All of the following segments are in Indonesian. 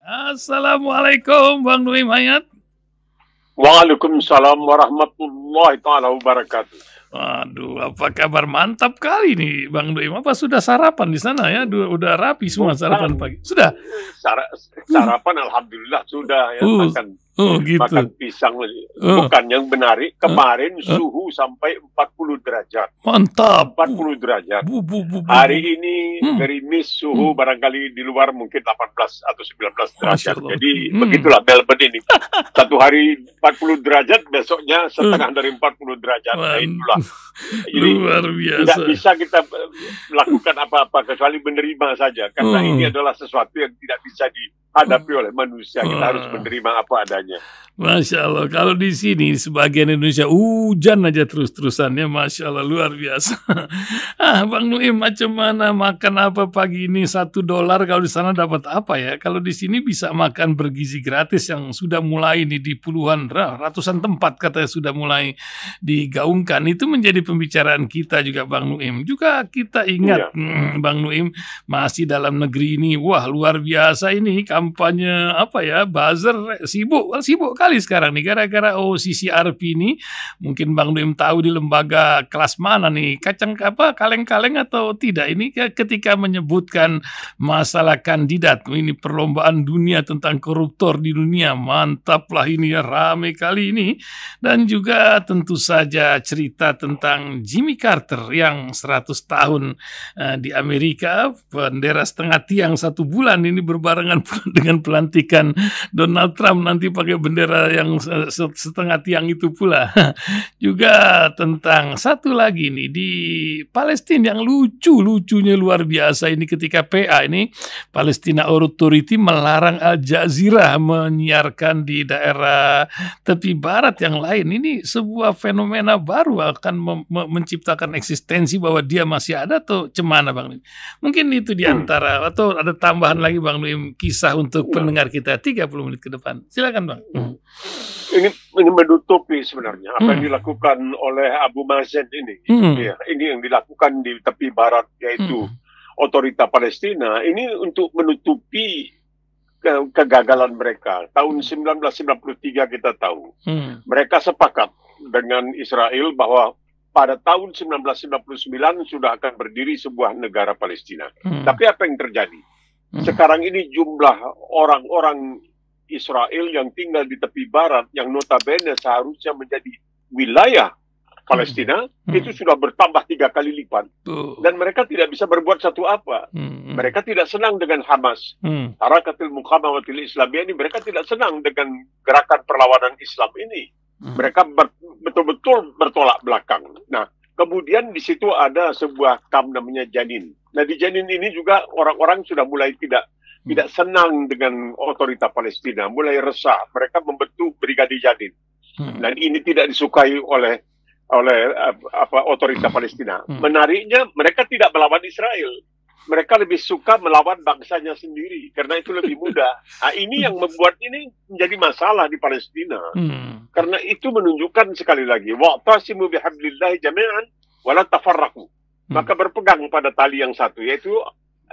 Assalamualaikum Bang Nuim Hayat. Waalaikumsalam warahmatullahi taala wabarakatuh. Waduh, apa kabar? Mantap kali nih Bang Nuim. Apa sudah sarapan di sana ya? Udah rapi semua sarapan pagi. Sudah? Sarapan alhamdulillah sudah ya, gitu. makan pisang. Bukan yang benar, kemarin suhu sampai 40 derajat. Mantap. 40 derajat. Hari ini gerimis, suhu barangkali di luar mungkin 18 atau 19 derajat. Jadi begitulah Melbourne ini. Satu hari 40 derajat, besoknya setengah dari 40 derajat. Nah, itulah. Jadi luar biasa. Tidak bisa kita melakukan apa-apa kecuali menerima saja. Karena ini adalah sesuatu yang tidak bisa dihadapi oleh manusia. Kita harus menerima apa adanya. Masya Allah, kalau di sini sebagian Indonesia hujan aja terus-terusannya, Masya Allah, luar biasa. Bang Nuim, macam mana makan apa pagi ini? $1 kalau di sana dapat apa ya? Kalau di sini bisa makan bergizi gratis yang sudah mulai nih di puluhan, ratusan tempat katanya sudah mulai digaungkan. Itu menjadi pembicaraan kita juga Bang Nuim. Juga kita ingat Bang Nuim masih dalam negeri ini, wah luar biasa ini kampanye buzzer, sibuk kali sekarang nih gara-gara CCRP ini. Mungkin Bang Nuim tahu di lembaga kelas mana nih, kaleng-kaleng atau tidak ini ketika menyebutkan masalah kandidat ini perlombaan dunia tentang koruptor di dunia. Mantap lah ini ya, rame kali ini. Dan juga tentu saja cerita tentang Jimmy Carter yang 100 tahun di Amerika, bendera setengah tiang 1 bulan ini berbarengan dengan pelantikan Donald Trump nanti pakai bendera yang setengah tiang itu pula. Juga tentang satu lagi nih di Palestina yang lucunya luar biasa ini ketika PA ini Palestina Authority melarang Al Jazeera menyiarkan di daerah tepi barat yang lain. Ini sebuah fenomena baru akan menciptakan eksistensi bahwa dia masih ada atau cemana Bang Nuim? Mungkin itu diantara atau ada tambahan lagi Bang Nuim kisah untuk pendengar kita 30 menit ke depan. Silakan Bang. Ini menutupi sebenarnya apa yang dilakukan oleh Abu Mazen ini. Ya, ini yang dilakukan di tepi barat yaitu otorita Palestina. Ini untuk menutupi kegagalan mereka. Tahun 1993 kita tahu. Mereka sepakat dengan Israel bahwa pada tahun 1999 sudah akan berdiri sebuah negara Palestina. Tapi apa yang terjadi? Sekarang ini jumlah orang-orang Israel yang tinggal di tepi barat yang notabene seharusnya menjadi wilayah Palestina itu sudah bertambah 3 kali lipat dan mereka tidak bisa berbuat satu apa. Mereka tidak senang dengan Hamas, Harakatul Muqawamatul Islamiyah ini. Mereka tidak senang dengan gerakan perlawanan Islam ini. Mereka betul-betul bertolak belakang. Nah, kemudian di situ ada sebuah kamp namanya Janin. Nah, di Janin ini juga orang-orang sudah mulai tidak senang dengan otorita Palestina, mulai resah. Mereka membentuk Brigade Janin. Dan ini tidak disukai oleh otorita Palestina. Menariknya, mereka tidak melawan Israel. Mereka lebih suka melawan bangsanya sendiri karena itu lebih mudah. Nah, ini yang membuat ini menjadi masalah di Palestina. Karena itu menunjukkan sekali lagi, wa'tasimu bihablillahi jami'an wa la tafarraqu. Maka berpegang pada tali yang satu, yaitu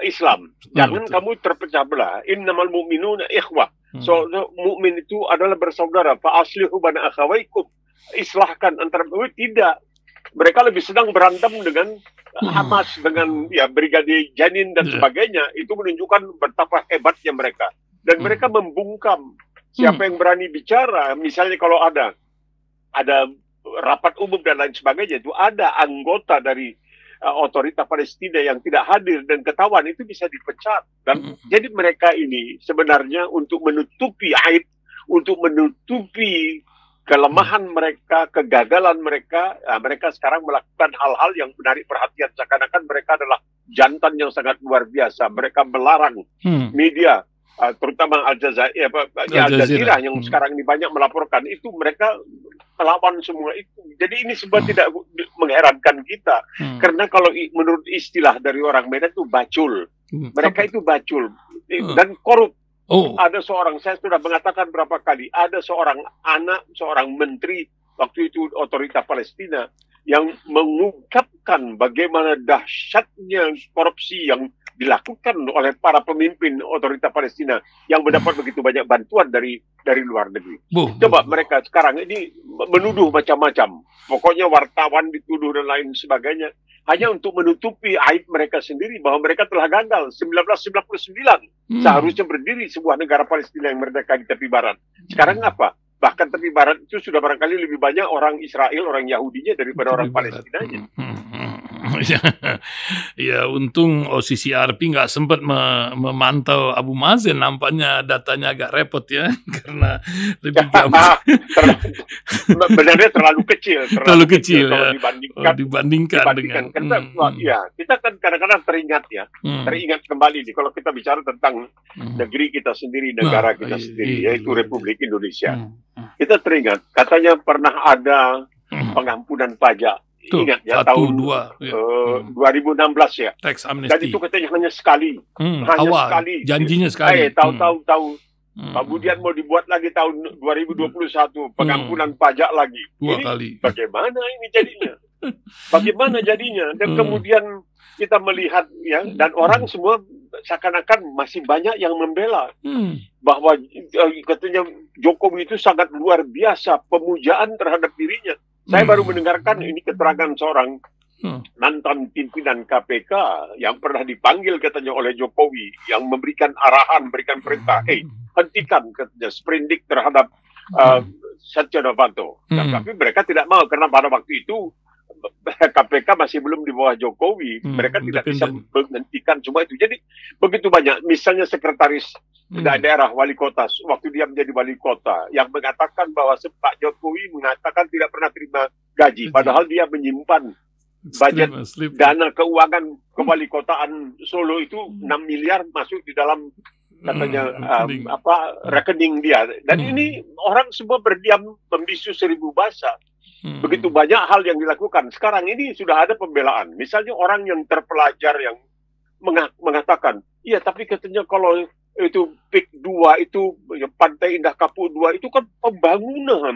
Islam. Jangan kamu terpecah belah. Innamal mu'minuna ikhwah. So, mukmin itu adalah bersaudara. Fa aslihu bana akhawaikum. Islahkan antara tidak. Mereka lebih sedang berantem dengan Hamas, dengan Brigade Janin dan sebagainya. Itu menunjukkan betapa hebatnya mereka. Dan mereka membungkam siapa yang berani bicara. Misalnya kalau ada rapat umum dan lain sebagainya, itu ada anggota dari otorita Palestina yang tidak hadir dan ketahuan, itu bisa dipecat. Dan jadi mereka ini sebenarnya untuk menutupi aib, untuk menutupi kelemahan mereka, kegagalan mereka, mereka sekarang melakukan hal-hal yang menarik perhatian. Seakan-akan mereka adalah jantan yang sangat luar biasa. Mereka melarang media, terutama Al Jazeera yang sekarang ini banyak melaporkan, itu mereka melawan semua itu. Jadi ini sebuah tidak mengherankan kita. Karena kalau menurut istilah dari orang Medan itu bacul. Mereka itu bacul dan korup. Ada seorang, saya sudah mengatakan berapa kali, ada seorang anak, seorang menteri waktu itu otorita Palestina yang mengungkapkan bagaimana dahsyatnya korupsi yang dilakukan oleh para pemimpin otoritas Palestina yang mendapat begitu banyak bantuan dari luar negeri. Coba mereka sekarang ini menuduh macam-macam. Pokoknya wartawan dituduh dan lain sebagainya. Hanya untuk menutupi aib mereka sendiri bahwa mereka telah gagal. 1999 seharusnya berdiri sebuah negara Palestina yang merdeka di tepi barat. Sekarang apa? Bahkan tepi barat itu sudah barangkali lebih banyak orang Israel, orang Yahudinya daripada orang Palestinanya. Ya, untung OCCRP nggak sempat memantau Abu Mazen. Nampaknya datanya agak repot ya, karena lebih benarnya terlalu kecil. Terlalu kecil ya, dibandingkan dengan. Ya, kita kan kadang-kadang teringat kembali nih kalau kita bicara tentang negeri kita sendiri, negara kita sendiri, yaitu Republik Indonesia. Kita teringat, katanya pernah ada pengampunan pajak. Ingat ya, tahun 2016 ya. Tax amnesty. Dan itu katanya hanya sekali. Sekali. Janjinya sekali. Tahu-tahu. Kemudian mau dibuat lagi tahun 2021. Pengampunan pajak lagi. Dua kali. Bagaimana ini jadinya? Bagaimana jadinya? Dan kemudian kita melihat ya, dan orang semua seakan-akan masih banyak yang membela bahwa katanya Jokowi itu sangat luar biasa pemujaan terhadap dirinya. Saya baru mendengarkan ini keterangan seorang mantan pimpinan KPK yang pernah dipanggil katanya oleh Jokowi, yang memberikan arahan, memberikan perintah, hentikan katanya sprindik terhadap Setia Novanto. Tapi mereka tidak mau karena pada waktu itu KPK masih belum di bawah Jokowi. Mereka tidak bisa menghentikan semua itu. Jadi begitu banyak. Misalnya sekretaris daerah wali kota, waktu dia menjadi wali kota, yang mengatakan bahwa Pak Jokowi mengatakan tidak pernah terima gaji. Padahal dia menyimpan budget dana keuangan kewalikotaan Solo itu 6 miliar masuk di dalam katanya rekening dia. Dan ini orang semua berdiam membisu 1000 bahasa. Begitu banyak hal yang dilakukan. Sekarang ini sudah ada pembelaan. Misalnya orang yang terpelajar yang mengatakan, iya tapi katanya kalau itu PIK 2 itu Pantai Indah Kapuk 2 itu kan pembangunan.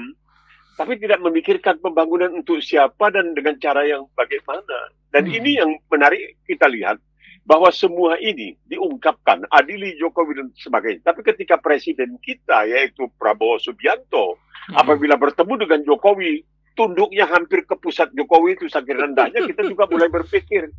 Tapi tidak memikirkan pembangunan untuk siapa dan dengan cara yang bagaimana. Dan ini yang menarik kita lihat. Bahwa semua ini diungkapkan, adili Jokowi dan sebagainya. Tapi ketika presiden kita, yaitu Prabowo Subianto, apabila bertemu dengan Jokowi, tunduknya hampir ke pusat Jokowi itu saking rendahnya, kita juga mulai berpikir,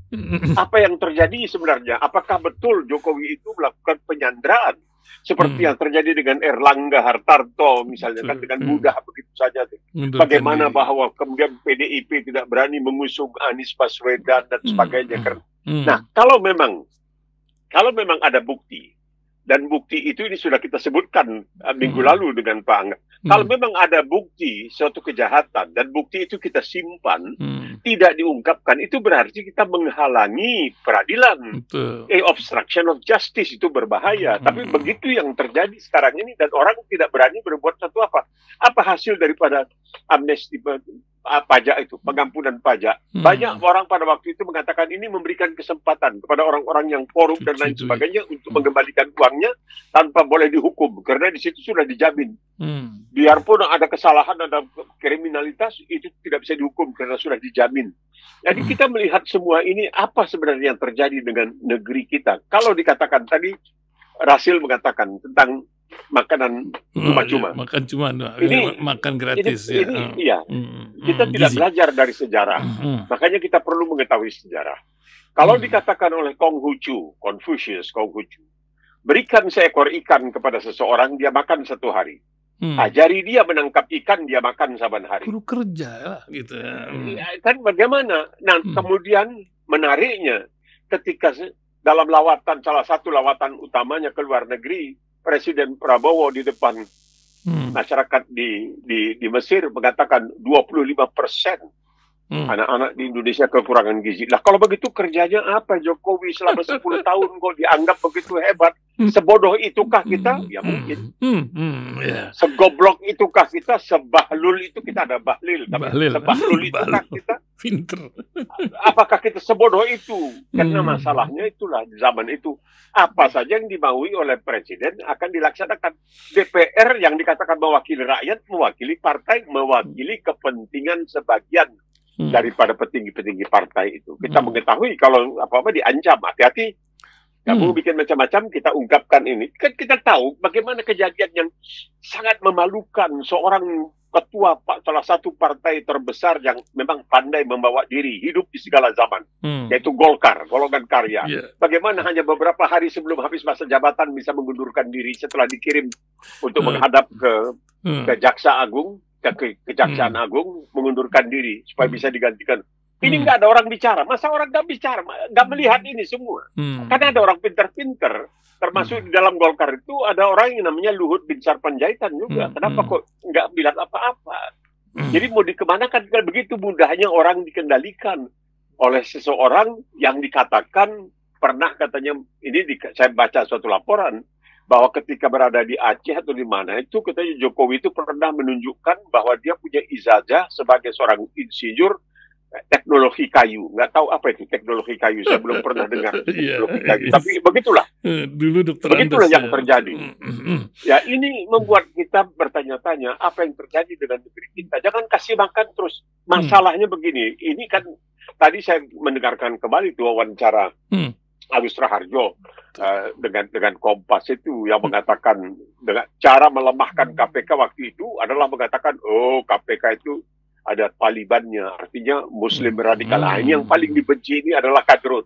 apa yang terjadi sebenarnya? Apakah betul Jokowi itu melakukan penyanderaan? Seperti yang terjadi dengan Erlangga Hartarto, misalnya, kan dengan mudah begitu saja. Bagaimana bahwa kemudian PDIP tidak berani mengusung Anies Baswedan dan sebagainya. Nah, kalau memang ada bukti, dan bukti itu ini sudah kita sebutkan minggu lalu dengan Pak Angga. Kalau memang ada bukti suatu kejahatan dan bukti itu kita simpan, tidak diungkapkan, itu berarti kita menghalangi peradilan. Obstruction of justice itu berbahaya. Tapi begitu yang terjadi sekarang ini dan orang tidak berani berbuat satu apa. Apa hasil daripada amnesti pajak itu, pengampunan pajak. Banyak orang pada waktu itu mengatakan ini memberikan kesempatan kepada orang-orang yang korup dan lain sebagainya untuk mengembalikan uangnya tanpa boleh dihukum. Karena di situ sudah dijamin. Biarpun ada kesalahan, ada kriminalitas, itu tidak bisa dihukum karena sudah dijamin. Jadi kita melihat semua ini, apa sebenarnya yang terjadi dengan negeri kita. Kalau dikatakan tadi, Rasil mengatakan tentang makanan cuma-cuma. Makan cuma, makan gratis. Kita tidak belajar dari sejarah. Makanya kita perlu mengetahui sejarah. Kalau dikatakan oleh Confucius, berikan seekor ikan kepada seseorang, dia makan 1 hari. Ajari dia menangkap ikan, dia makan saban hari. Perlu kerja lah, gitu. Kan bagaimana? Nah, kemudian menariknya, ketika dalam lawatan, salah satu lawatan utamanya ke luar negeri, Presiden Prabowo di depan masyarakat di Mesir mengatakan 25% anak-anak di Indonesia kekurangan gizi. Lah kalau begitu kerjanya apa Jokowi selama 10 tahun kok dianggap begitu hebat? Sebodoh itukah kita? Ya mungkin. Segoblok itukah kita? Sebahlul itu kita ada bahlil. Sebahlul itukah kita? Pinter. Apakah kita sebodoh itu? Karena masalahnya itulah di zaman itu. Apa saja yang dimaui oleh presiden akan dilaksanakan. DPR yang dikatakan mewakili rakyat, mewakili partai, mewakili kepentingan sebagian daripada petinggi-petinggi partai itu. Kita mengetahui kalau apa-apa diancam, hati-hati. Kamu bikin macam-macam, kita ungkapkan ini. Kan kita tahu bagaimana kejadian yang sangat memalukan seorang ketua salah satu partai terbesar yang memang pandai membawa diri, hidup di segala zaman, yaitu Golkar, golongan karya. Bagaimana hanya beberapa hari sebelum habis masa jabatan bisa mengundurkan diri setelah dikirim untuk menghadap ke Jaksa Agung, ke Kejaksaan Agung, mengundurkan diri supaya bisa digantikan. Ini nggak ada orang bicara. Masa orang nggak bicara, nggak melihat ini semua? Karena ada orang pinter-pinter, termasuk di dalam Golkar itu ada orang yang namanya Luhut bin Sarpanjaitan juga. Kenapa kok nggak bilang apa-apa? Jadi mau dikemanakan? Kan begitu mudahnya orang dikendalikan oleh seseorang yang dikatakan pernah katanya, saya baca suatu laporan bahwa ketika berada di Aceh atau di mana itu katanya Jokowi itu pernah menunjukkan bahwa dia punya ijazah sebagai seorang insinyur teknologi kayu. Nggak tahu apa itu teknologi kayu, saya belum pernah dengar teknologi kayu. Tapi begitulah, begitulah yang terjadi. Ya, ini membuat kita bertanya-tanya apa yang terjadi dengan negeri kita. Jangan kasih makan terus. Masalahnya begini, ini kan tadi saya mendengarkan kembali itu wawancara Agus Raharjo dengan Kompas itu yang mengatakan dengan cara melemahkan KPK waktu itu adalah mengatakan, oh KPK itu ada Talibannya, artinya Muslim radikal. Ini yang paling dibenci ini adalah Kadrun.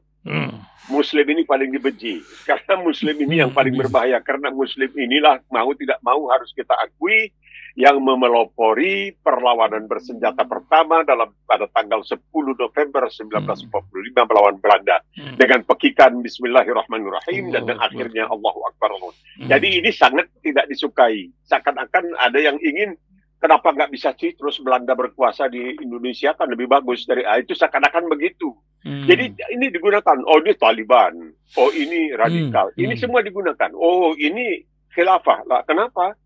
Muslim ini paling dibenci karena Muslim ini yang paling berbahaya, karena Muslim inilah mau tidak mau harus kita akui yang memelopori perlawanan bersenjata pertama pada tanggal 10 November 1945 melawan Belanda dengan pekikan Bismillahirrahmanirrahim dan akhirnya Allahu Akbar. Jadi ini sangat tidak disukai. Seakan-akan ada yang ingin, kenapa nggak bisa sih terus Belanda berkuasa di Indonesia, kan lebih bagus dari itu, seakan-akan begitu. Jadi ini digunakan, oh ini Taliban, oh ini radikal, ini semua digunakan. Oh ini khilafah lah. Kenapa?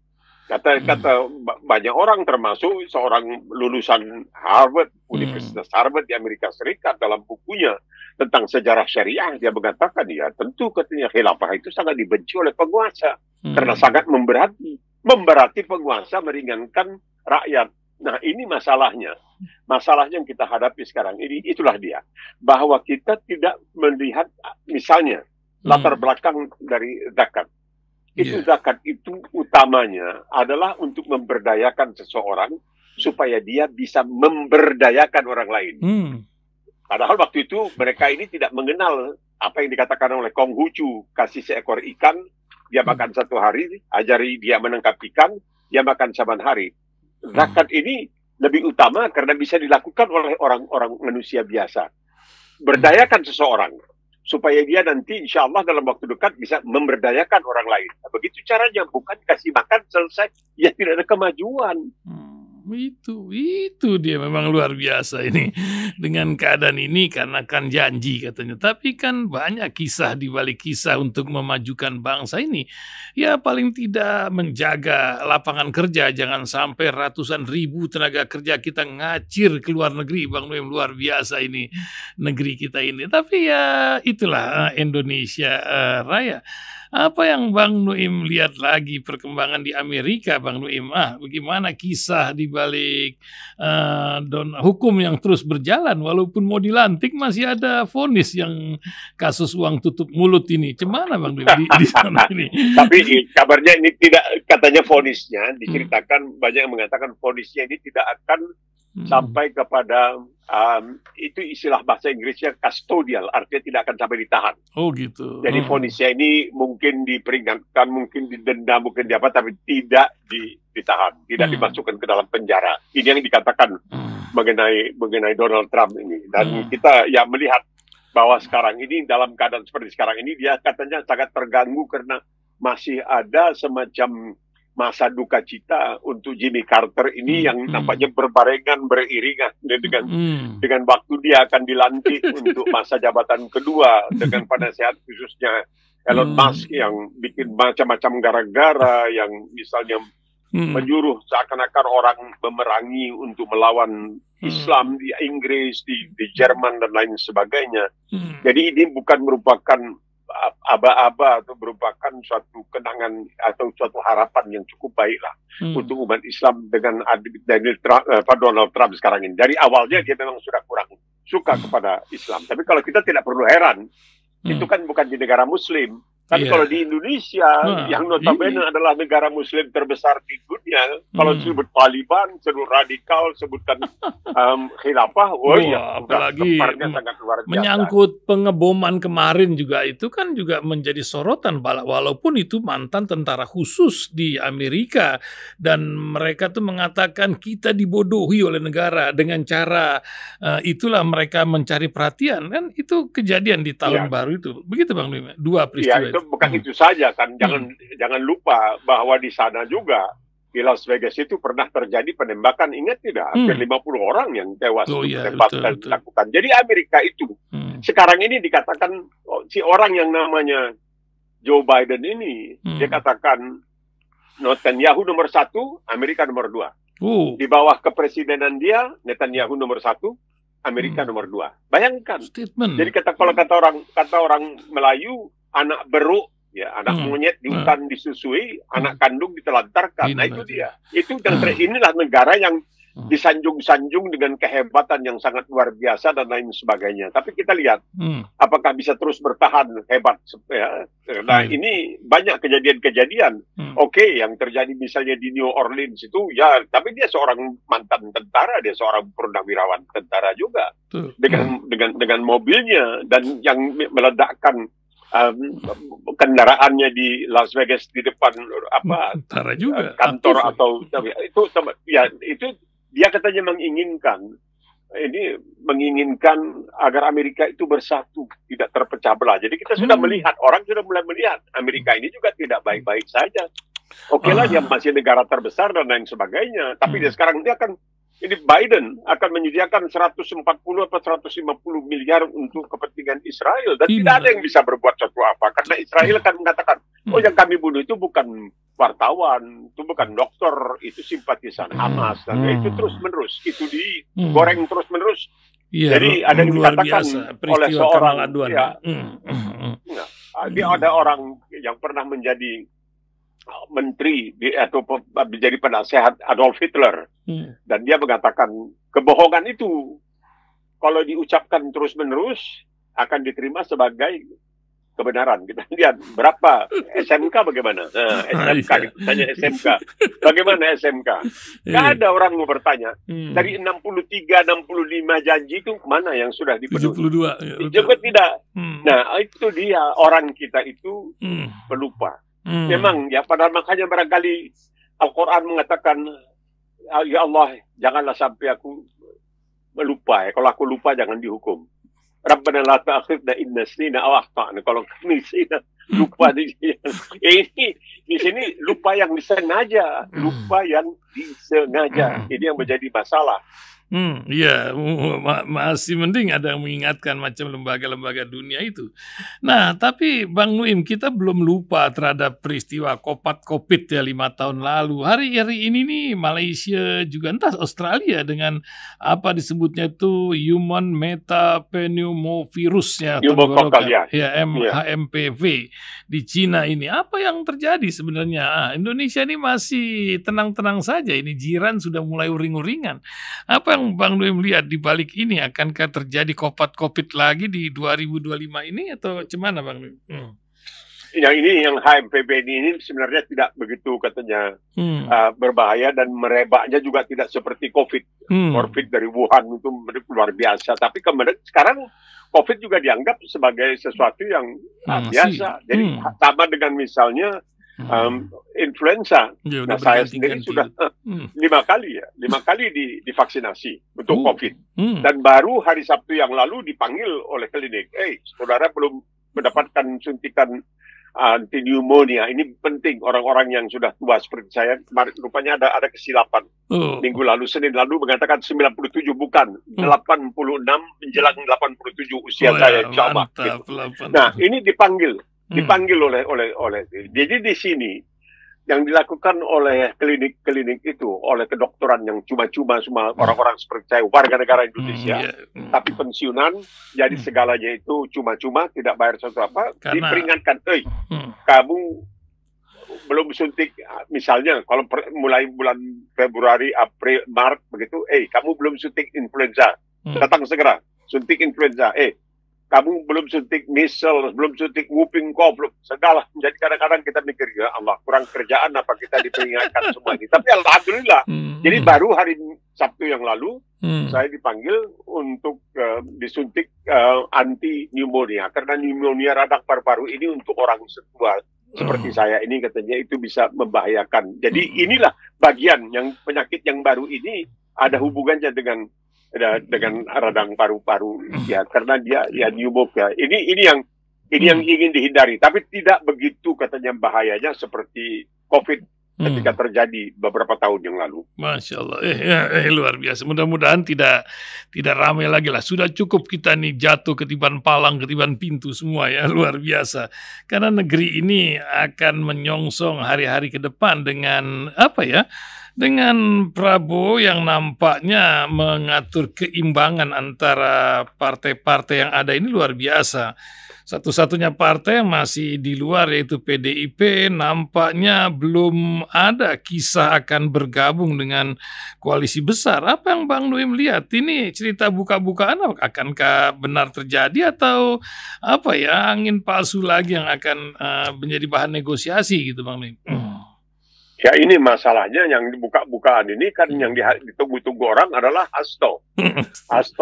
Kata banyak orang, termasuk seorang lulusan Harvard, Universitas Harvard di Amerika Serikat, dalam bukunya tentang sejarah syariah dia mengatakan, ya tentu katanya khilafah itu sangat dibenci oleh penguasa karena sangat memberati penguasa, meringankan rakyat. Nah, ini masalahnya. Masalahnya yang kita hadapi sekarang ini, itulah dia. Bahwa kita tidak melihat, misalnya, latar belakang dari zakat. Itu zakat itu utamanya adalah untuk memberdayakan seseorang supaya dia bisa memberdayakan orang lain. Padahal waktu itu mereka ini tidak mengenal apa yang dikatakan oleh Konghucu, kasih seekor ikan, dia makan satu hari, ajari dia menangkap ikan, dia makan saban hari. Zakat ini lebih utama karena bisa dilakukan oleh orang-orang manusia biasa. Berdayakan seseorang, supaya dia nanti insya Allah dalam waktu dekat bisa memberdayakan orang lain. Nah, begitu caranya, bukan kasih makan selesai, ya tidak ada kemajuan. Itu dia memang luar biasa ini dengan keadaan ini, karena kan janji katanya, tapi kan banyak kisah di balik kisah untuk memajukan bangsa ini. Ya paling tidak menjaga lapangan kerja, jangan sampai ratusan ribu tenaga kerja kita ngacir ke luar negeri. Bang Noem, luar biasa ini negeri kita ini. Tapi ya itulah Indonesia Raya. Apa yang Bang Noem lihat lagi perkembangan di Amerika, Bang Noem? Bagaimana kisah di balik hukum yang terus berjalan, walaupun mau dilantik masih ada vonis yang kasus uang tutup mulut ini. Cemana Bang Noem di sana ini? Tapi kabarnya ini tidak, katanya vonisnya diceritakan, banyak yang mengatakan vonisnya ini tidak akan sampai kepada itu istilah bahasa Inggrisnya custodial, artinya tidak akan sampai ditahan. Oh gitu. Jadi vonisnya ini mungkin diperingatkan, mungkin didenda, mungkin apa, tapi tidak ditahan, tidak dimasukkan ke dalam penjara. Ini yang dikatakan mengenai Donald Trump ini. Dan kita ya melihat bahwa sekarang ini dalam keadaan seperti sekarang ini dia katanya sangat terganggu karena masih ada semacam masa duka cita untuk Jimmy Carter ini yang nampaknya berbarengan, beriringan dengan waktu dia akan dilantik untuk masa jabatan kedua, dengan penasehat khususnya Elon Musk yang bikin macam-macam gara-gara, yang misalnya menyuruh seakan-akan orang memerangi untuk melawan Islam di Inggris, di Jerman dan lain sebagainya. Jadi ini bukan merupakan aba-aba atau merupakan suatu kenangan atau suatu harapan yang cukup baiklah untuk umat Islam dengan Donald Trump sekarang ini. Dari awalnya dia memang sudah kurang suka kepada Islam. Tapi kalau kita tidak perlu heran itu kan bukan di negara Muslim. Tapi kalau di Indonesia, yang notabene adalah negara Muslim terbesar di dunia, kalau disebut Taliban, sebut radikal, sebutkan khilafah, apalagi sangat luar biasa. Menyangkut pengeboman kemarin juga itu kan juga menjadi sorotan, walaupun itu mantan tentara khusus di Amerika, dan mereka tuh mengatakan kita dibodohi oleh negara dengan cara itulah mereka mencari perhatian, kan itu kejadian di tahun baru itu. Begitu Bang Nuim, dua peristiwa. Bukan itu saja kan, jangan lupa bahwa di sana juga di Las Vegas itu pernah terjadi penembakan, ingat tidak? Hampir 50 orang yang tewas penembakan dilakukan. Jadi Amerika itu sekarang ini dikatakan si orang yang namanya Joe Biden ini dia katakan Netanyahu nomor 1, Amerika nomor 2. Di bawah kepresidenan dia Netanyahu nomor 1, Amerika nomor 2. Bayangkan. Jadi kalau kata orang Melayu, anak beruk, anak monyet di hutan disusui, anak kandung ditelantarkan. Nah itu dia. Inilah negara yang disanjung-sanjung dengan kehebatan yang sangat luar biasa dan lain sebagainya. Tapi kita lihat apakah bisa terus bertahan hebat. Nah ini banyak kejadian-kejadian. Yang terjadi misalnya di New Orleans itu, tapi dia seorang mantan tentara, dia seorang purnawirawan tentara juga. Dengan mobilnya dan yang meledakkan kendaraannya di Las Vegas di depan kantor atau itu dia katanya menginginkan agar Amerika itu bersatu, tidak terpecah belah. Jadi kita sudah melihat, orang sudah mulai melihat Amerika ini juga tidak baik-baik saja. Dia masih negara terbesar dan lain sebagainya, tapi sekarang Biden akan menyediakan 140 atau 150 miliar untuk kepentingan Israel, dan tidak ada yang bisa berbuat sesuatu apa, karena Israel akan mengatakan, yang kami bunuh itu bukan wartawan, itu bukan dokter, itu simpatisan Hamas, dan itu terus-menerus, itu digoreng terus-menerus. Jadi ada yang dikatakan oleh seorang, ada orang yang pernah menjadi menteri atau menjadi penasehat Adolf Hitler, dan dia mengatakan kebohongan itu kalau diucapkan terus-menerus akan diterima sebagai kebenaran. Kita lihat berapa SMK bagaimana? SMK, tanya SMK. Bagaimana SMK? Nggak ada orang mau bertanya. Dari 63, 65 janji itu mana yang sudah dipenuhi? 72. Juga tidak. Nah, itu dia, orang kita itu pelupa. Memang padahal makanya barangkali Al-Quran mengatakan, ya Allah, janganlah sampai aku melupa. Kalau aku lupa jangan dihukum. Rabbana la ta'akhidna in nasina aw akhtana. Kalau kami lupa di sini lupa yang disengaja, ini yang menjadi masalah. Masih mending ada yang mengingatkan macam lembaga-lembaga dunia itu. Nah, tapi Bang Nuim, kita belum lupa terhadap peristiwa COVID 5 tahun lalu. Hari ini nih Malaysia juga, entah Australia, dengan apa disebutnya itu Human Metapneumovirus HMPV di Cina ini. Apa yang terjadi sebenarnya? Indonesia ini masih tenang-tenang saja. Ini jiran sudah mulai uring-uringan. Apa yang Bang Nuim lihat di balik ini? Akankah terjadi COVID lagi di 2025 ini atau gimana Bang Nuim? Yang HMPV ini sebenarnya tidak begitu katanya berbahaya, dan merebaknya juga tidak seperti COVID. COVID dari Wuhan itu luar biasa. Tapi kemudian sekarang COVID juga dianggap sebagai sesuatu yang biasa. Jadi sama dengan misalnya influenza. Nah, saya sendiri sudah 5 kali divaksinasi untuk COVID. Dan baru hari Sabtu yang lalu dipanggil oleh klinik, saudara belum mendapatkan suntikan anti pneumonia. Ini penting, orang-orang yang sudah tua seperti saya. Rupanya ada kesilapan. Minggu lalu, Senin lalu mengatakan 97, bukan 86 menjelang 87 usia saya, insya Allah. Nah, ini dipanggil oleh jadi di sini yang dilakukan oleh klinik-klinik itu, oleh kedokteran yang cuma-cuma semua orang-orang seperti saya, warga negara Indonesia, tapi pensiunan, jadi segalanya itu cuma-cuma, tidak bayar sesuatu apa, diperingatkan, kamu belum suntik, misalnya kalau mulai bulan Februari, April, Maret begitu, kamu belum suntik influenza, datang segera suntik influenza, kamu belum suntik measles, belum suntik whooping cough, belum. Sudahlah. Jadi kadang-kadang kita mikir, ya Allah, kurang kerjaan apa kita diperingatkan semua ini. Tapi alhamdulillah. Jadi baru hari Sabtu yang lalu, saya dipanggil untuk disuntik anti pneumonia. Karena pneumonia radang paru-paru ini untuk orang setua seperti saya ini katanya itu bisa membahayakan. Jadi inilah bagian yang penyakit yang baru ini ada hubungannya dengan radang paru-paru ya, karena dia ya pneumonia. Ini yang ingin dihindari, tapi tidak begitu katanya bahayanya seperti COVID ketika terjadi beberapa tahun yang lalu. Masya Allah, luar biasa. Mudah-mudahan tidak ramai lagi lah. Sudah cukup kita nih jatuh ketiban palang, ketiban pintu semua ya, luar biasa. Karena negeri ini akan menyongsong hari-hari ke depan dengan apa ya? Dengan Prabowo yang nampaknya mengatur keimbangan antara partai-partai yang ada ini luar biasa. Satu-satunya partai yang masih di luar yaitu PDIP nampaknya belum ada kisah akan bergabung dengan koalisi besar. Apa yang Bang Nuim lihat? Ini cerita buka-bukaan akankah benar terjadi atau apa ya, angin palsu lagi yang akan menjadi bahan negosiasi gitu Bang Nuim? Ya ini masalahnya yang dibuka-bukaan ini kan yang ditunggu-tunggu orang adalah Hasto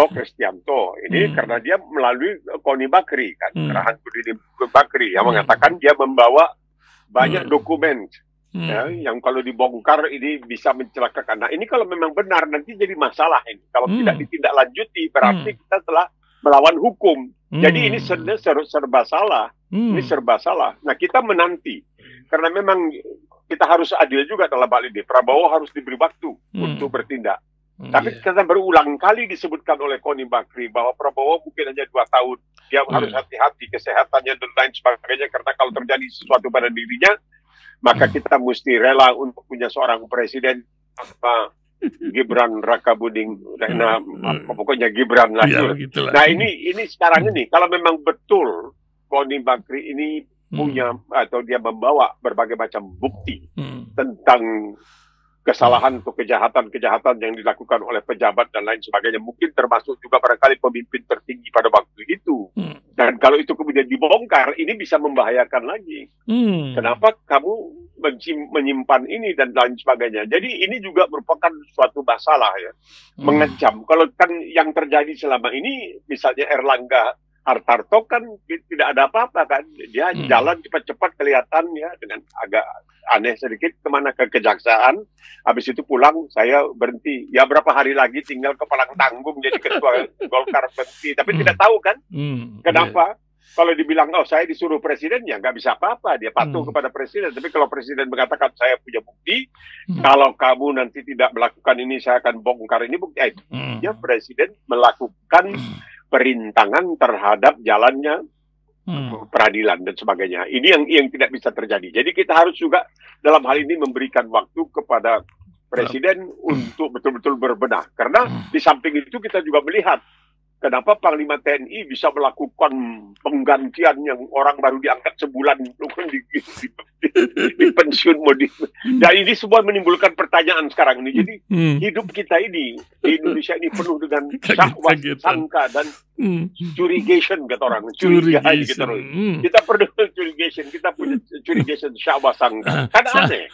Kristianto. Ini karena dia melalui Koni Bakri kan, Rahan Budi Bakri yang mengatakan dia membawa banyak dokumen ya, yang kalau dibongkar ini bisa mencelakakan. Nah ini kalau memang benar nanti jadi masalah ini. Kalau tidak ditindaklanjuti berarti kita telah melawan hukum. Jadi ini serba salah. Ini serba salah. Nah kita menanti karena memang kita harus adil juga dalam hal ini. Prabowo harus diberi waktu untuk bertindak. Tapi karena berulang kali disebutkan oleh Koni Bakri bahwa Prabowo mungkin hanya 2 tahun. Dia harus hati-hati kesehatannya dan lain sebagainya. Karena kalau terjadi sesuatu pada dirinya, maka kita mesti rela untuk punya seorang presiden apa Gibran Rakabuding. Nah, pokoknya Gibran lah. Ya, nah ini sekarang ini kalau memang betul Koni Bakri ini punya atau dia membawa berbagai macam bukti tentang kesalahan atau kejahatan yang dilakukan oleh pejabat dan lain sebagainya, mungkin termasuk juga barangkali pemimpin tertinggi pada waktu itu. Dan kalau itu kemudian dibongkar, ini bisa membahayakan lagi. Kenapa kamu menyimpan ini dan lain sebagainya? Jadi ini juga merupakan suatu masalah ya, mengancam. Kalau kan yang terjadi selama ini, misalnya Erlangga Hartarto kan tidak ada apa-apa kan, dia jalan cepat-cepat kelihatan ya dengan agak aneh sedikit kemana ke kejaksaan, habis itu pulang saya berhenti, ya berapa hari lagi tinggal kepala tanggung jadi ketua Golkar berhenti, tapi tidak tahu kan kenapa. Kalau dibilang oh saya disuruh presiden ya nggak bisa apa-apa, dia patuh kepada presiden. Tapi kalau presiden mengatakan saya punya bukti, kalau kamu nanti tidak melakukan ini saya akan bongkar ini bukti, ya presiden melakukan perintangan terhadap jalannya peradilan dan sebagainya. Ini yang tidak bisa terjadi. Jadi kita harus juga dalam hal ini memberikan waktu kepada presiden untuk betul-betul berbenah. Karena di samping itu kita juga melihat kenapa Panglima TNI bisa melakukan penggantian yang orang baru diangkat sebulan di pensiun modif. Dan ini semua menimbulkan pertanyaan sekarang ini. Jadi hidup kita ini di Indonesia ini penuh dengan sangka dan curigation kata orang. Curigation. Kita perlu curigation. Kita punya curigation sangka. Kan aneh.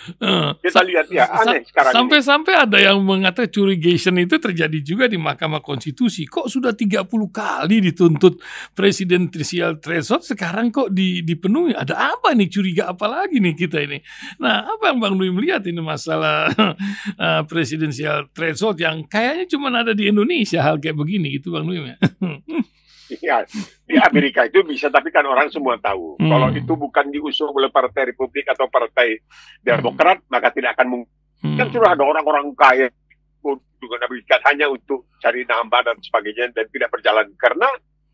Kita lihat ya aneh sekarang. Sampai-sampai ada yang mengatakan curigation itu terjadi juga di Mahkamah Konstitusi. Kok sudah 30 kali dituntut presidensial threshold, sekarang kok dipenuhi? Ada apa nih, curiga apa lagi nih kita ini? Nah, apa yang Bang Nuim melihat ini masalah presidensial threshold yang kayaknya cuma ada di Indonesia hal kayak begini gitu Bang Nuim ya? Ya, di Amerika itu bisa, tapi kan orang semua tahu. Kalau itu bukan diusung oleh Partai Republik atau Partai Demokrat, maka tidak akan mungkin. Kan sudah ada orang-orang kaya dengan Amerika hanya untuk cari nambah dan sebagainya dan tidak berjalan karena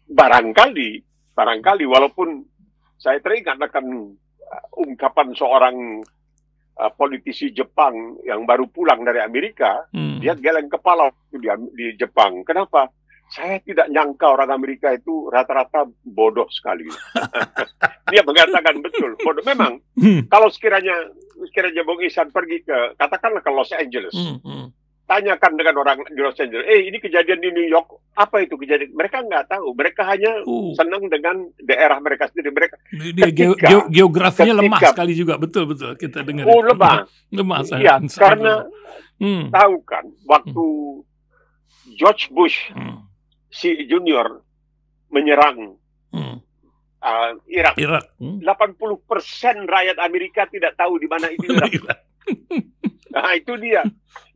barangkali walaupun saya teringat akan ungkapan seorang politisi Jepang yang baru pulang dari Amerika, dia geleng kepala di Jepang. Kenapa? Saya tidak nyangka orang Amerika itu rata-rata bodoh sekali. Dia mengatakan betul, bodoh. Memang, kalau sekiranya Bung Ihsan pergi katakanlah ke Los Angeles, tanyakan dengan orang di Los Angeles, ini kejadian di New York, apa itu kejadian? Mereka nggak tahu, mereka hanya senang dengan daerah mereka sendiri. Mereka geografinya lemah sekali juga, betul kita dengar. Lemah iya, karena tahu kan, waktu George Bush si Junior menyerang Irak, 80% rakyat Amerika tidak tahu di mana itu Irak. Nah, itu dia.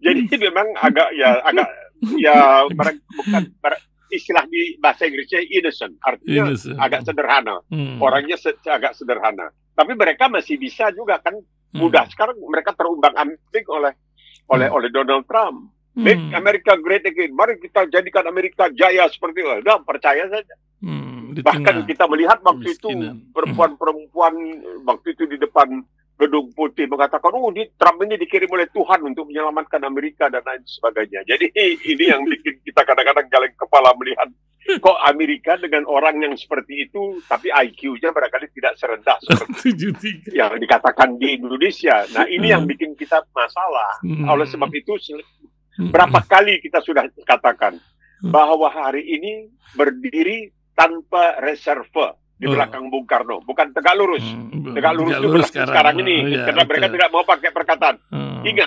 Jadi memang agak bukan istilah di bahasa Inggrisnya innocent, artinya agak sederhana. Orangnya agak sederhana. Tapi mereka masih bisa juga kan mudah. Sekarang mereka terumbang-ambing oleh Donald Trump. Make America great again. Mari kita jadikan Amerika jaya seperti itu. Nah, percaya saja. Bahkan kita melihat waktu itu perempuan-perempuan waktu itu di depan Gedung Putih mengatakan, Trump ini dikirim oleh Tuhan untuk menyelamatkan Amerika dan lain sebagainya. Jadi ini yang bikin kita kadang-kadang geleng kepala melihat kok Amerika dengan orang yang seperti itu, tapi IQ-nya barangkali tidak serendah seperti yang dikatakan di Indonesia. Nah, ini yang bikin kita masalah. Oleh sebab itu, berapa kali kita sudah katakan bahwa hari ini berdiri tanpa reserve di belakang Bung Karno, bukan tegak lurus. Tegak lurus itu sekarang ini, karena mereka tidak mau pakai perkataan.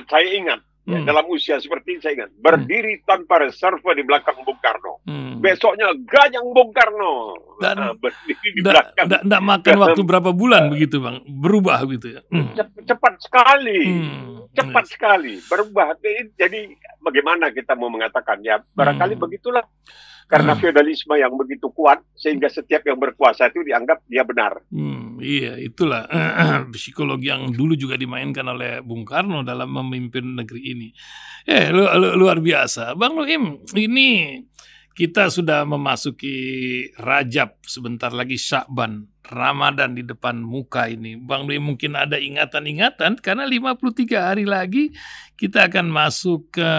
Saya ingat, dalam usia seperti ini saya ingat, berdiri tanpa reserve di belakang Bung Karno. Besoknya ganyang Bung Karno. Berdiri di belakang. Tidak makan waktu berapa bulan begitu, Bang? Berubah gitu ya? Cepat sekali. Cepat sekali. Berubah. Jadi bagaimana kita mau mengatakan? Ya, barangkali begitulah. Karena feodalisme yang begitu kuat, sehingga setiap yang berkuasa itu dianggap dia benar. Iya, itulah psikologi yang dulu juga dimainkan oleh Bung Karno dalam memimpin negeri ini. Luar biasa. Bang Nuim, ini kita sudah memasuki Rajab, sebentar lagi Sya'ban, Ramadan di depan muka ini. Bang Nuim mungkin ada ingatan-ingatan, karena 53 hari lagi kita akan masuk ke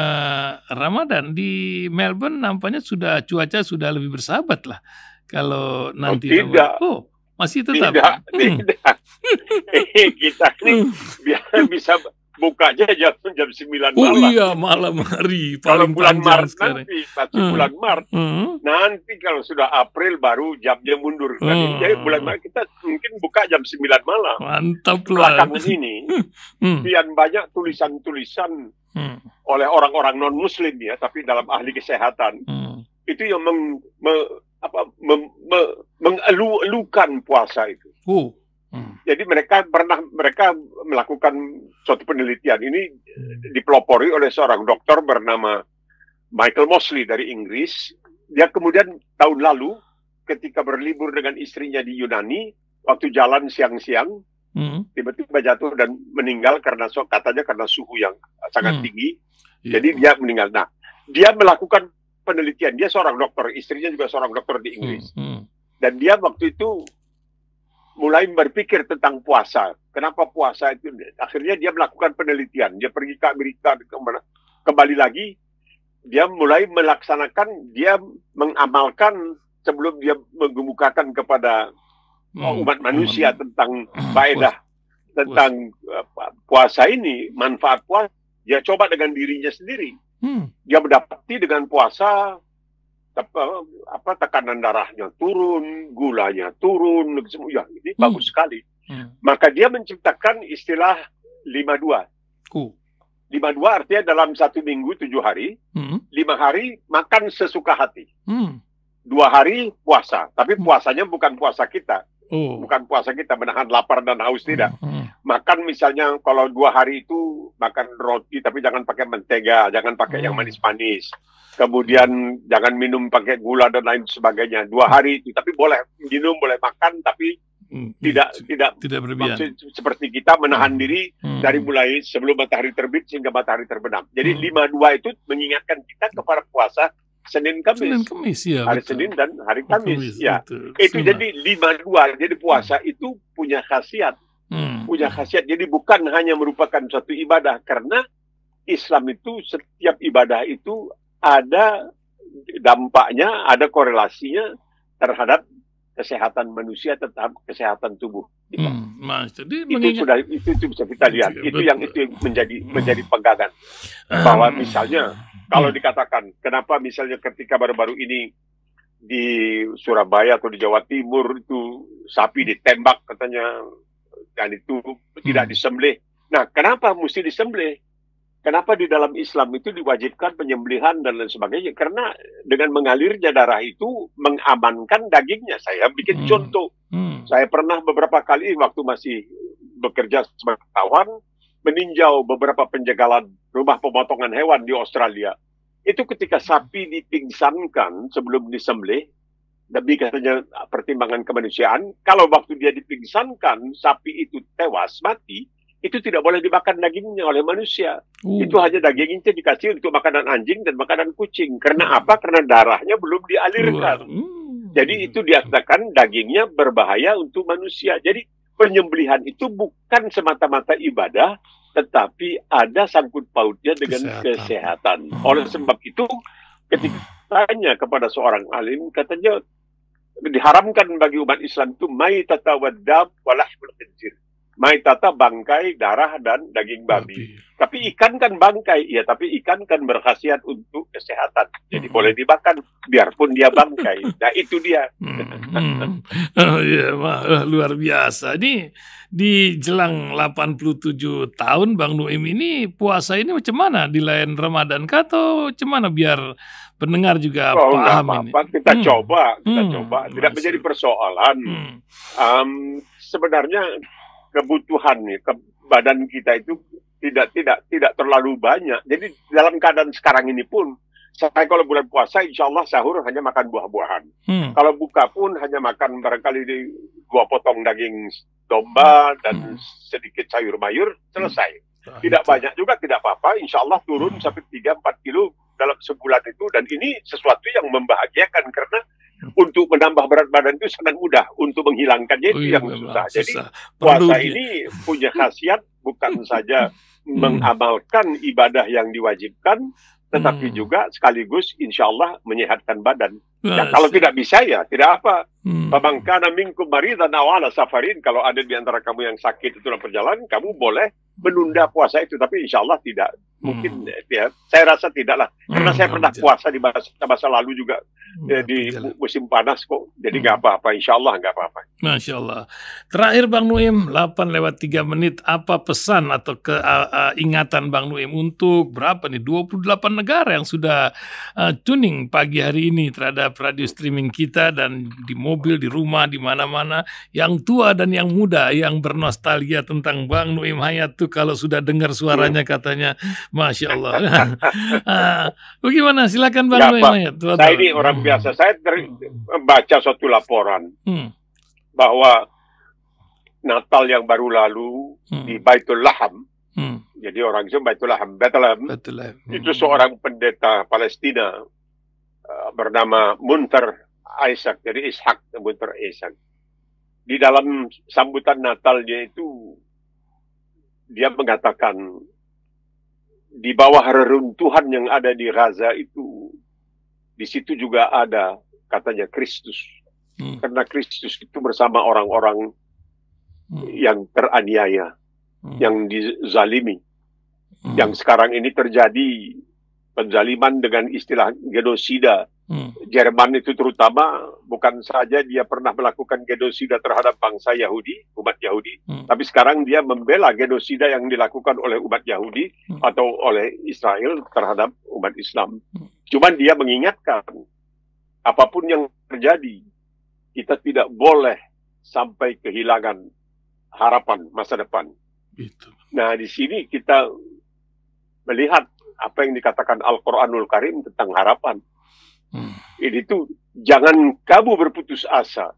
Ramadan. Di Melbourne nampaknya cuaca sudah lebih bersahabat lah. Kalau nanti tidak. Masih tetap. Tidak. Kita ini biar bisa bukanya jam 9 malam. Iya, malam hari kalau paling bulan panjang Maret sekarang. nanti bulan Maret. Nanti kalau sudah April baru jamnya mundur. Jadi bulan Maret kita mungkin buka jam 9 malam. Mantap lah. Belakangan ini sekian banyak tulisan-tulisan oleh orang-orang non-muslim ya, tapi dalam ahli kesehatan itu yang mengelukan puasa itu. Jadi mereka melakukan suatu penelitian ini dipelopori oleh seorang dokter bernama Michael Mosley dari Inggris. Dia kemudian tahun lalu ketika berlibur dengan istrinya di Yunani, waktu jalan siang-siang tiba-tiba jatuh dan meninggal katanya karena suhu yang sangat tinggi. Jadi dia meninggal. Nah, dia melakukan penelitian. Dia seorang dokter, istrinya juga seorang dokter di Inggris. Dan dia waktu itu mulai berpikir tentang puasa. Kenapa puasa itu? Akhirnya dia melakukan penelitian. Dia pergi ke Amerika, kembali lagi. Dia mulai melaksanakan, dia mengamalkan sebelum dia mengemukakan kepada umat manusia tentang faedah, tentang puasa ini, manfaat puasa. Dia coba dengan dirinya sendiri. Dia mendapati dengan puasa tekanan darahnya turun, gulanya turun, ya ini bagus sekali. Maka dia menciptakan istilah 52. 52 artinya dalam 1 minggu 7 hari, 5 hari makan sesuka hati, 2 hari puasa. Tapi puasanya bukan puasa kita, bukan puasa kita menahan lapar dan haus, tidak. Makan misalnya kalau 2 hari itu makan roti, tapi jangan pakai mentega, jangan pakai yang manis-manis. Kemudian jangan minum pakai gula dan lain sebagainya. 2 hari itu, tapi boleh minum, boleh makan, tapi tidak berlebihan. Seperti kita menahan diri dari mulai sebelum matahari terbit hingga matahari terbenam. Jadi 52 itu mengingatkan kita kepada puasa Senin Kamis, ya, hari betul. Senin dan hari Kamis, ya. Betul. Itu jadi 52. Jadi puasa itu punya khasiat, punya khasiat. Jadi bukan hanya merupakan suatu ibadah, karena Islam itu setiap ibadah itu ada dampaknya, ada korelasinya terhadap kesehatan manusia tetap kesehatan tubuh kita. Itu bisa kita lihat. Itu yang menjadi pegangan. Bahwa misalnya kalau dikatakan kenapa misalnya ketika baru-baru ini di Surabaya atau di Jawa Timur itu sapi ditembak katanya dan itu tidak disembelih. Nah, kenapa mesti disembelih? Kenapa di dalam Islam itu diwajibkan penyembelihan dan lain sebagainya? Karena dengan mengalirnya darah itu mengamankan dagingnya. Saya bikin contoh. Saya pernah beberapa kali waktu masih bekerja sebagai wartawan meninjau beberapa penjagalan rumah pemotongan hewan di Australia. Itu ketika sapi dipingsankan sebelum disembelih, demi katanya pertimbangan kemanusiaan, kalau waktu dia dipingsankan, sapi itu tewas, mati, itu tidak boleh dimakan dagingnya oleh manusia. Itu hanya dagingnya dikasih untuk makanan anjing dan makanan kucing. Karena apa? Karena darahnya belum dialirkan. Jadi itu dikatakan dagingnya berbahaya untuk manusia. Jadi penyembelihan itu bukan semata-mata ibadah, tetapi ada sangkut pautnya dengan kesehatan. Oleh sebab itu, ketika tanya kepada seorang alim, katanya diharamkan bagi umat Islam itu maitata waddam walahmul khinzir. Maitata bangkai, darah, dan daging babi. Tapi ikan kan bangkai, ya, tapi ikan kan berkhasiat untuk kesehatan. Jadi boleh dimakan, biarpun dia bangkai. Nah, itu dia. Luar biasa. Ini di jelang 87 tahun, Bang Nuim ini puasa ini macam mana? Di lain Ramadan kah atau macam mana biar pendengar juga paham ini? Kita coba. Tidak menjadi persoalan. Sebenarnya kebutuhan badan kita itu tidak terlalu banyak. Jadi dalam keadaan sekarang ini pun, saya kalau bulan puasa, insya Allah sahur hanya makan buah-buahan. Kalau buka pun hanya makan barangkali 2 potong daging domba dan sedikit sayur mayur, selesai. Tidak banyak juga, tidak apa-apa. Insya Allah turun sampai 3-4 kilo dalam sebulan itu. Dan ini sesuatu yang membahagiakan karena untuk menambah berat badan itu sangat mudah, untuk menghilangkannya itu yang susah. Jadi puasa ini punya khasiat bukan saja mengamalkan ibadah yang diwajibkan, tetapi juga sekaligus insya Allah menyehatkan badan. Ya, kalau tidak bisa ya tidak apa. Faman kana minkum maridan aw ala safarin, kalau ada di antara kamu yang sakit itu dalam perjalanan, kamu boleh menunda puasa itu, tapi insya Allah tidak. Mungkin ya, saya rasa tidaklah. Karena saya pernah puasa di masa lalu juga di musim panas kok. Jadi nggak apa-apa, insya Allah nggak apa-apa. Masya Allah. Terakhir Bang Nuim, 8:03, apa pesan atau ingatan Bang Nuim untuk berapa nih 28 negara yang sudah tuning pagi hari ini terhadap radio streaming kita, dan di mobil, di rumah, di mana-mana, yang tua dan yang muda yang bernostalgia tentang Bang Nuim Hayat tuh kalau sudah dengar suaranya katanya Masya Allah. Bagaimana? Silakan Bang Nuim Hayat. Saya ini orang biasa. Saya baca suatu laporan bahwa Natal yang baru lalu di Baitul Laham, jadi orang itu Baitul Laham, Bethlehem, itu seorang pendeta Palestina bernama Munter Isaac, jadi Ishak Munter Isaac. Di dalam sambutan Natalnya itu dia mengatakan di bawah reruntuhan yang ada di Gaza itu, di situ juga ada katanya Kristus. Karena Kristus itu bersama orang-orang yang teraniaya, yang dizalimi. Yang sekarang ini terjadi penzaliman dengan istilah genosida. Jerman itu terutama bukan saja dia pernah melakukan genosida terhadap bangsa Yahudi, umat Yahudi, tapi sekarang dia membela genosida yang dilakukan oleh umat Yahudi atau oleh Israel terhadap umat Islam. Cuman dia mengingatkan, apapun yang terjadi, kita tidak boleh sampai kehilangan harapan masa depan. Nah, di sini kita melihat apa yang dikatakan Al-Quranul Karim tentang harapan. Ini tuh, jangan kamu berputus asa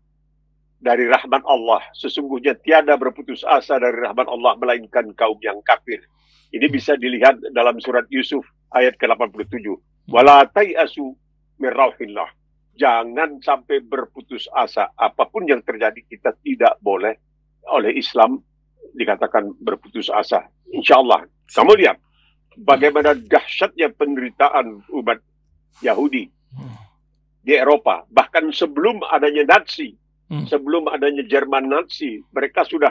dari rahmat Allah. Sesungguhnya tiada berputus asa dari rahmat Allah melainkan kaum yang kafir. Ini bisa dilihat dalam surat Yusuf ayat ke-87. Wala tai'asu min rauhillah. Jangan sampai berputus asa. Apapun yang terjadi, kita tidak boleh oleh Islam dikatakan berputus asa. Insya Allah. Kamu lihat bagaimana dahsyatnya penderitaan umat Yahudi di Eropa. Bahkan sebelum adanya Nazi, Sebelum adanya Jerman Nazi, mereka sudah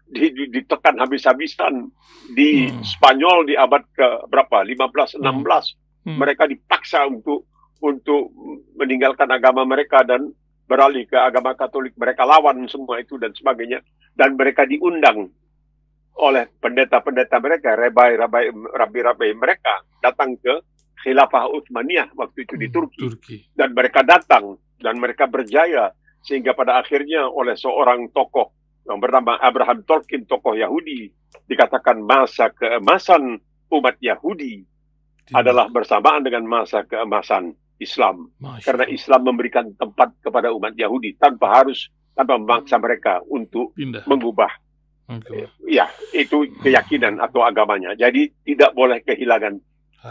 ditekan habis-habisan di Spanyol di abad ke berapa? 15, 16. Mereka dipaksa untuk meninggalkan agama mereka dan beralih ke agama Katolik. Mereka lawan semua itu dan sebagainya. Dan mereka diundang oleh pendeta-pendeta mereka, rabi-rabi mereka datang ke Khilafah Utsmaniyah waktu itu di Turki. Dan mereka datang dan mereka berjaya sehingga pada akhirnya oleh seorang tokoh yang bernama Abraham Tolkien, tokoh Yahudi, dikatakan masa keemasan umat Yahudi adalah bersamaan dengan masa keemasan Islam. Karena Islam memberikan tempat kepada umat Yahudi tanpa memaksa mereka untuk mengubah. Ya, itu keyakinan atau agamanya. Jadi tidak boleh kehilangan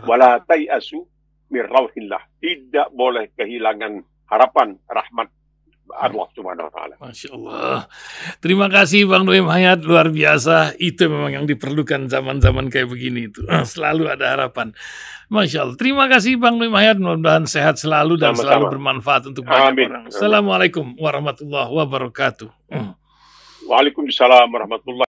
wala tayasu mir rauhillah. Tidak boleh kehilangan harapan rahmat Allah Subhanahu wa taala. Masya Allah. Terima kasih Bang Nuaim Hayat, luar biasa. Itu memang yang diperlukan zaman-zaman kayak begini itu. Selalu ada harapan. Masya Allah. Terima kasih Bang Nuaim Hayat. Mudah-mudahan sehat selalu dan selalu bermanfaat untuk banyak orang. Assalamualaikum warahmatullahi wabarakatuh. Waalaikumsalam warahmatullahi